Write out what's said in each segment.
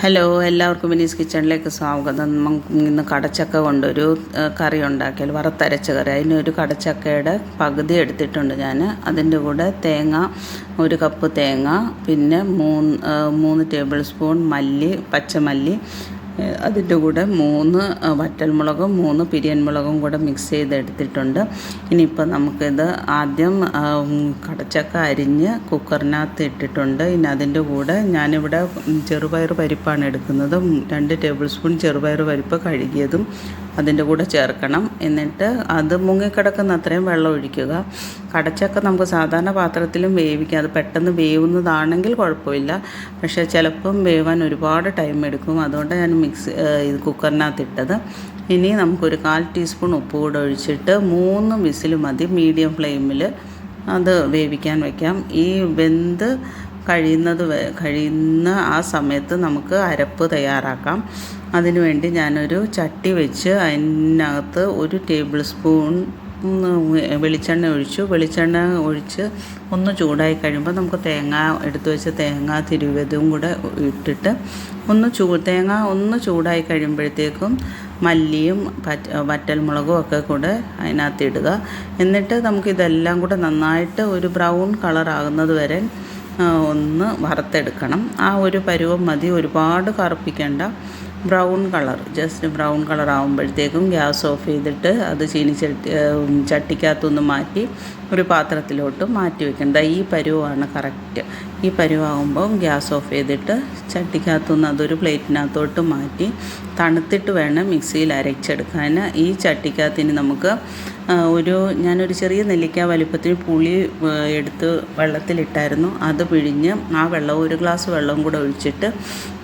Hello, എല്ലാവർക്കും വിനീസ് കിച്ചണിലേക്ക് സ്വാഗതം. ഇന്ന് കടച്ചക്ക കൊണ്ടൊരു കറി ഉണ്ടാക്കിയാൽ, വറുത്തരച്ച കറി. അതിനൊരു കടച്ചക്കയുടെ പകുതി എടുത്തിട്ടുണ്ട് ഞാൻ. അതിൻ്റെ കൂടെ തേങ്ങ, 1 കപ്പ് തേങ്ങ, പിന്നെ 3 ടേബിൾ സ്പൂൺ മല്ലി, പച്ചമല്ലി, അതിൻ്റെ കൂടെ 3 വറ്റൽമുളകും 3 പിരിയൻ മുളകും കൂടെ മിക്സ് ചെയ്തെടുത്തിട്ടുണ്ട്. ഇനിയിപ്പോൾ നമുക്കിത് ആദ്യം കടച്ചക്ക അരിഞ്ഞ് കുക്കറിനകത്ത് ഇട്ടിട്ടുണ്ട്. ഇനി അതിൻ്റെ കൂടെ ഞാനിവിടെ ചെറുപയർ പരിപ്പാണ് എടുക്കുന്നത്. 2 ടേബിൾ സ്പൂൺ ചെറുപയർ പരിപ്പ് കഴുകിയതും അതിൻ്റെ കൂടെ ചേർക്കണം. എന്നിട്ട് അത് മുങ്ങിക്കിടക്കുന്ന അത്രയും വെള്ളം ഒഴിക്കുക. കടച്ചക്ക നമുക്ക് സാധാരണ പാത്രത്തിലും വേവിക്കാം. അത് പെട്ടെന്ന് വേവുന്നതാണെങ്കിൽ കുഴപ്പമില്ല. പക്ഷേ ചിലപ്പം വേവാൻ ഒരുപാട് ടൈം എടുക്കും. അതുകൊണ്ട് ഞാൻ ഇത് കുക്കറിനകത്ത് ഇട്ടത്. ഇനി നമുക്കൊരു 1/4 ടീസ്പൂൺ ഉപ്പ് കൂടെ ഒഴിച്ചിട്ട് 3 വിസിൽ മതി. മീഡിയം ഫ്ലെയിമിൽ അത് വേവിക്കാൻ വയ്ക്കാം. ഈ വെന്ത് കഴിയുന്ന ആ സമയത്ത് നമുക്ക് അരപ്പ് തയ്യാറാക്കാം. അതിനുവേണ്ടി ഞാനൊരു ചട്ടി വെച്ച് അതിനകത്ത് 1 ടേബിൾ സ്പൂൺ വെളിച്ചെണ്ണ ഒഴിച്ച് ഒന്ന് ചൂടായി കഴിയുമ്പോൾ നമുക്ക് എടുത്തു വെച്ച തേങ്ങ തിരുവതും കൂടെ ഇട്ടിട്ട് തേങ്ങ ഒന്ന് ചൂടായി കഴിയുമ്പോഴത്തേക്കും മല്ലിയും വറ്റൽമുളകും ഒക്കെ കൂടെ അതിനകത്ത് ഇടുക. എന്നിട്ട് നമുക്കിതെല്ലാം കൂടെ നന്നായിട്ട് ഒരു ബ്രൗൺ കളറാകുന്നത് വരെ ഒന്ന് വറുത്തെടുക്കണം. ആ ഒരു പരുവം മതി, ഒരുപാട് കറുപ്പിക്കേണ്ട. Brown colour, just brown colour ആകുമ്പോഴത്തേക്കും ഗ്യാസ് ഓഫ് ചെയ്തിട്ട് അത് ചട്ടിക്കകത്തുനിന്ന് മാറ്റി ഒരു പാത്രത്തിലോട്ട് മാറ്റി വെക്കേണ്ട. ഈ പരുവമാണ് കറക്റ്റ്. ഈ പരുവാകുമ്പോൾ ഗ്യാസ് ഓഫ് ചെയ്തിട്ട് ചട്ടിക്കകത്തുനിന്ന് അതൊരു പ്ലേറ്റിനകത്തോട്ട് മാറ്റി തണുത്തിട്ട് വേണം മിക്സിയിൽ അരച്ചെടുക്കാൻ. ഈ ചട്ടിക്കകത്തിന് നമുക്ക് ഞാനൊരു ചെറിയ നെല്ലിക്ക വലിപ്പത്തിന് പുളി എടുത്ത് വെള്ളത്തിലിട്ടായിരുന്നു. അത് പിഴിഞ്ഞ് ആ വെള്ളം 1 ഗ്ലാസ് വെള്ളം കൂടെ ഒഴിച്ചിട്ട്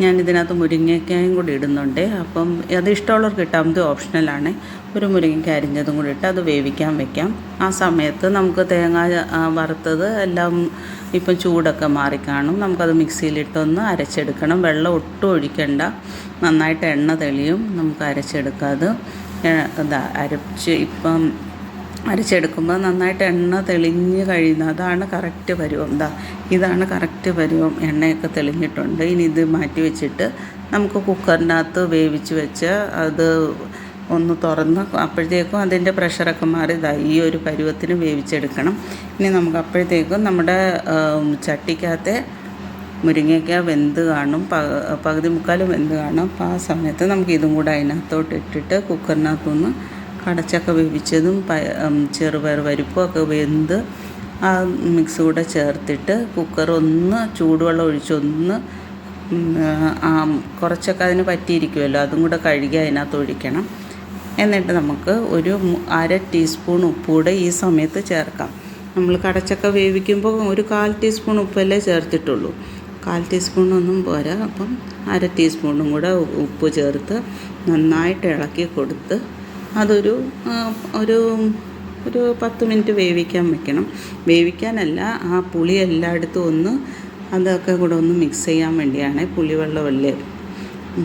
ഞാൻ ഇതിനകത്ത് മുരിങ്ങയ്ക്കായും കൂടി ഇടുന്നുണ്ട്. അപ്പം അത് ഇഷ്ടമുള്ളവർക്ക് ഇട്ടാൽ മതി, ഓപ്ഷണലാണ്. ഒരു മുരിങ്ങയ്ക്ക അരിഞ്ഞതും കൂടി ഇട്ട് അത് വേവിക്കാൻ വെക്കാം. ആ സമയത്ത് നമുക്ക് തേങ്ങ വറുത്തത് എല്ലാം ഇപ്പം ചൂടൊക്കെ മാറിക്കാണും. നമുക്കത് മിക്സിയിലിട്ടൊന്ന് അരച്ചെടുക്കണം. വെള്ളം ഒട്ടും ഒഴിക്കണ്ട, നന്നായിട്ട് എണ്ണ തെളിയും. നമുക്ക് അരച്ചെടുക്കാതെ അരച്ചെടുക്കുമ്പോൾ നന്നായിട്ട് എണ്ണ തെളിഞ്ഞ് അതാണ് കറക്റ്റ് പരുവം. ഇതാണ് കറക്റ്റ് പരുവം. എണ്ണയൊക്കെ തെളിഞ്ഞിട്ടുണ്ട്. ഇനി ഇത് മാറ്റി വെച്ചിട്ട് നമുക്ക് കുക്കറിനകത്ത് വേവിച്ച് വെച്ച് അത് ഒന്ന് തുറന്ന് അപ്പോഴത്തേക്കും അതിൻ്റെ പ്രഷറൊക്കെ മാറി ഈ ഒരു പരുവത്തിന് വേവിച്ചെടുക്കണം. ഇനി നമുക്ക് അപ്പോഴത്തേക്കും നമ്മുടെ ചട്ടിക്കകത്തെ മുരിങ്ങയ്ക്ക വെന്ത് കാണും, പകുതി മുക്കാലും വെന്ത് കാണും. അപ്പോൾ ആ സമയത്ത് നമുക്ക് ഇതും കൂടെ അതിനകത്തോട്ട് ഇട്ടിട്ട് കുക്കറിനകത്തുനിന്ന് കടച്ചക്ക വേവിച്ചതും ചെറുപയർ പരിപ്പും ഒക്കെ വെന്ത് ആ മിക്സ് കൂടെ ചേർത്തിട്ട് കുക്കർ ഒന്ന് ചൂടുവെള്ളം ഒഴിച്ചൊന്ന് കുറച്ചൊക്കെ അതിന് പറ്റിയിരിക്കുമല്ലോ, അതും കൂടെ കഴുകി അതിനകത്ത് ഒഴിക്കണം. എന്നിട്ട് നമുക്ക് ഒരു 1/2 ടീസ്പൂൺ ഉപ്പ് കൂടെ ഈ സമയത്ത് ചേർക്കാം. നമ്മൾ കടച്ചക്ക വേവിക്കുമ്പോൾ ഒരു 1/4 ടീസ്പൂൺ ഉപ്പല്ലേ ചേർത്തിട്ടുള്ളൂ. 1/4 ടീസ്പൂണൊന്നും പോരാ. അപ്പം 1/2 ടീസ്പൂണും കൂടെ ഉപ്പ് ചേർത്ത് നന്നായിട്ട് ഇളക്കി കൊടുത്ത് അതൊരു 10 മിനിറ്റ് വേവിക്കാൻ വെക്കണം. വേവിക്കാനല്ല, ആ പുളി എല്ലായിടത്തും അതൊക്കെ കൂടെ ഒന്ന് മിക്സ് ചെയ്യാൻ വേണ്ടിയാണ്.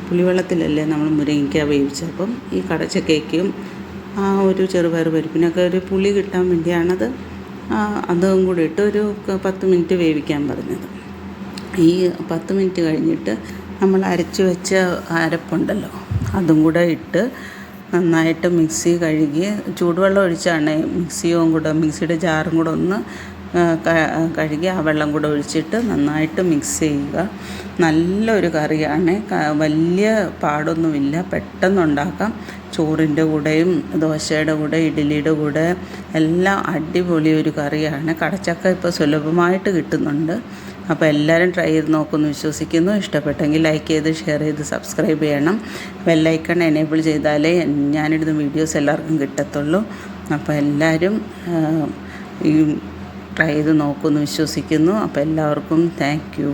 പുളിവെള്ളത്തിലല്ലേ നമ്മൾ മുരിങ്ങയ്ക്ക വേവിച്ചപ്പം ഈ കടച്ചക്കയ്ക്കും ആ ഒരു ചെറുപയർ പരിപ്പിനൊക്കെ ഒരു പുളി കിട്ടാൻ വേണ്ടിയാണത്. അതും കൂടി ഇട്ട് ഒരു 10 മിനിറ്റ് വേവിക്കാൻ പറഞ്ഞത്. ഈ 10 മിനിറ്റ് കഴിഞ്ഞിട്ട് നമ്മൾ അരച്ച് വെച്ച അരപ്പുണ്ടല്ലോ, അതും കൂടെ ഇട്ട് നന്നായിട്ട് മിക്സി കഴുകി ചൂടുവെള്ളം ഒഴിച്ചാണ് മിക്സിയുടെ ജാറും കൂടെ ഒന്ന് കഴുകി ആ വെള്ളം കൂടെ ഒഴിച്ചിട്ട് നന്നായിട്ട് മിക്സ് ചെയ്യുക. നല്ലൊരു കറിയാണ്, വലിയ പാടൊന്നുമില്ല, പെട്ടെന്നുണ്ടാക്കാം. ചോറിൻ്റെ കൂടെയും ദോശയുടെ കൂടെ ഇഡ്ഡലിയുടെ കൂടെ എല്ലാം അടിപൊളി ഒരു കറിയാണ്. കടച്ചക്ക ഇപ്പോൾ സുലഭമായിട്ട് കിട്ടുന്നുണ്ട്. അപ്പോൾ എല്ലാവരും ട്രൈ ചെയ്ത് നോക്കുമെന്ന് വിശ്വസിക്കുന്നു. ഇഷ്ടപ്പെട്ടെങ്കിൽ ലൈക്ക് ചെയ്ത് ഷെയർ ചെയ്ത് സബ്സ്ക്രൈബ് ചെയ്യണം. ബെല്ലൈക്കൺ എനേബിൾ ചെയ്താലേ ഞാനിടുന്ന വീഡിയോസ് എല്ലാവർക്കും കിട്ടത്തുള്ളൂ. അപ്പോൾ എല്ലാവരും ട്രൈ ചെയ്ത് നോക്കുമെന്ന് വിശ്വസിക്കുന്നു. അപ്പോൾ എല്ലാവർക്കും താങ്ക് യു.